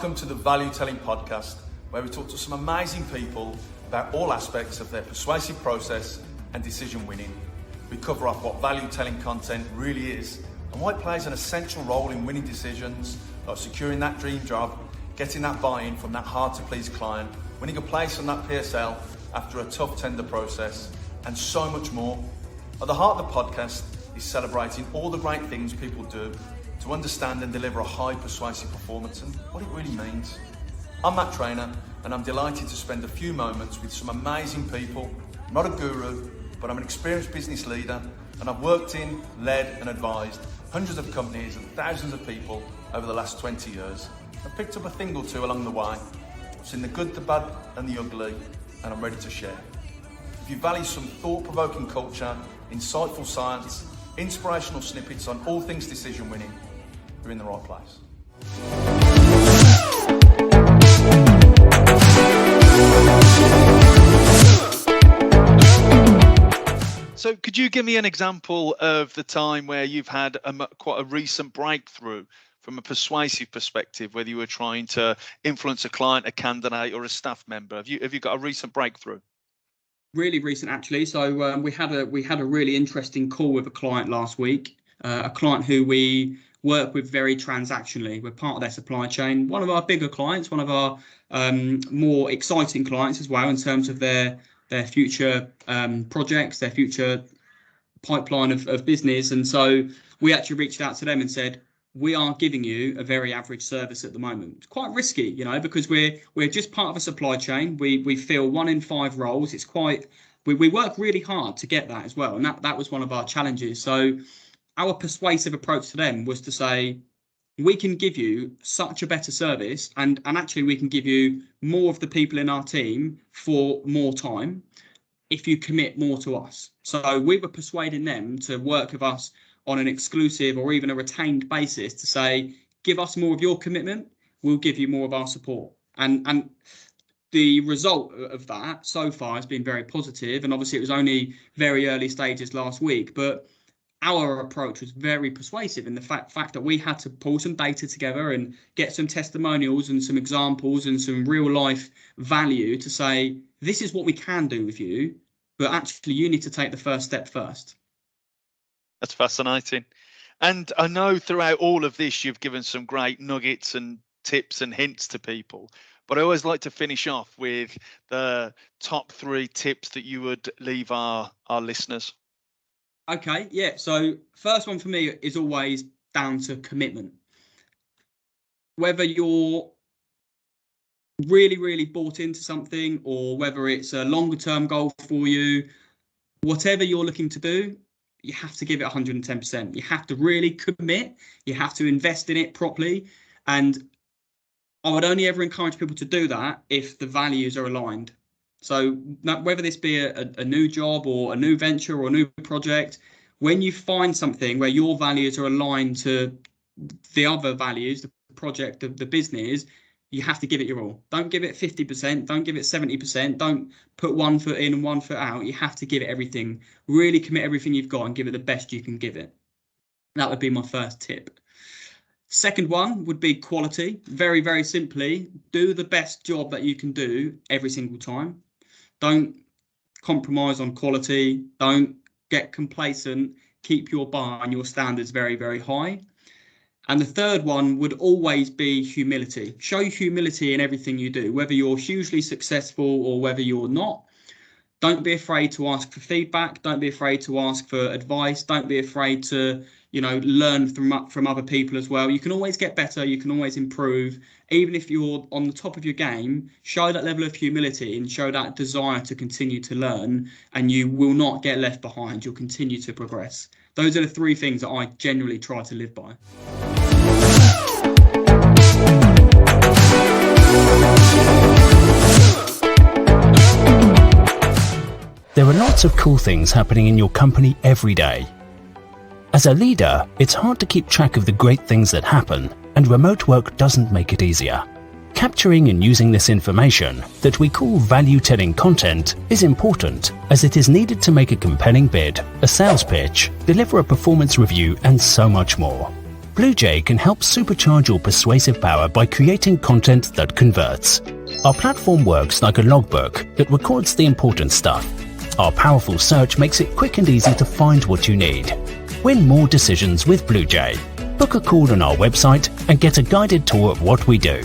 welcome to the Value Telling Podcast, where we talk to some amazing people about all aspects of their persuasive process and decision winning. We cover off what value telling content really is and why it plays an essential role in winning decisions, like securing that dream job, getting that buy-in from that hard-to-please client, winning a place on that PSL after a tough tender process, and so much more. At the heart of the podcast is celebrating all the great things people do to understand and deliver a high persuasive performance and what it really means. I'm Matt Trainer, and I'm delighted to spend a few moments with some amazing people. I'm not a guru, but I'm an experienced business leader, and I've worked in, led and advised hundreds of companies and thousands of people over the last 20 years. I've picked up a thing or two along the way. I've seen the good, the bad and the ugly, and I'm ready to share. If you value some thought-provoking culture, insightful science, inspirational snippets on all things decision winning, you're in the right place. So could you give me an example of the time where you've had quite a recent breakthrough from a persuasive perspective, whether you were trying to influence a client, a candidate or a staff member? Have you got a recent breakthrough? Really recent, actually. So we had a really interesting call with a client last week, a client who we work with very transactionally. We're part of their supply chain. One of our bigger clients, one of our more exciting clients as well in terms of their future projects, their future pipeline of business. And so we actually reached out to them and said, we are giving you a very average service at the moment. It's quite risky, because we're just part of a supply chain. We fill 1 in 5 roles. It's we work really hard to get that as well. And that was one of our challenges. So our persuasive approach to them was to say, we can give you such a better service and actually we can give you more of the people in our team for more time if you commit more to us. So we were persuading them to work with us on an exclusive or even a retained basis to say, give us more of your commitment, we'll give you more of our support. And the result of that so far has been very positive. And obviously it was only very early stages last week, but our approach was very persuasive in the fact that we had to pull some data together and get some testimonials and some examples and some real life value to say, this is what we can do with you, but actually you need to take the first step first. That's fascinating. And I know throughout all of this, you've given some great nuggets and tips and hints to people, but I always like to finish off with the top 3 tips that you would leave our listeners. Okay, yeah. So first one for me is always down to commitment. Whether you're really, really bought into something or whether it's a longer term goal for you, whatever you're looking to do, you have to give it 110%. You have to really commit. You have to invest in it properly. And I would only ever encourage people to do that if the values are aligned. So whether this be a new job or a new venture or a new project, when you find something where your values are aligned to the other values, the project, the business, you have to give it your all. Don't give it 50%. Don't give it 70%. Don't put 1 foot in and 1 foot out. You have to give it everything. Really commit everything you've got and give it the best you can give it. That would be my first tip. Second one would be quality. Very, very simply, do the best job that you can do every single time. Don't compromise on quality. Don't get complacent. Keep your bar and your standards very, very high. And the third one would always be humility. Show humility in everything you do, whether you're hugely successful or whether you're not. Don't be afraid to ask for feedback. Don't be afraid to ask for advice. Don't be afraid to, learn from other people as well. You can always get better. You can always improve. Even if you're on the top of your game, show that level of humility and show that desire to continue to learn, and you will not get left behind. You'll continue to progress. Those are the 3 things that I generally try to live by. There are lots of cool things happening in your company every day. As a leader, it's hard to keep track of the great things that happen, and remote work doesn't make it easier. Capturing and using this information that we call value-telling content is important, as it is needed to make a compelling bid, a sales pitch, deliver a performance review, and so much more. Blu-J can help supercharge your persuasive power by creating content that converts. Our platform works like a logbook that records the important stuff. Our powerful search makes it quick and easy to find what you need. Win more decisions with Blu-J. Book a call on our website and get a guided tour of what we do.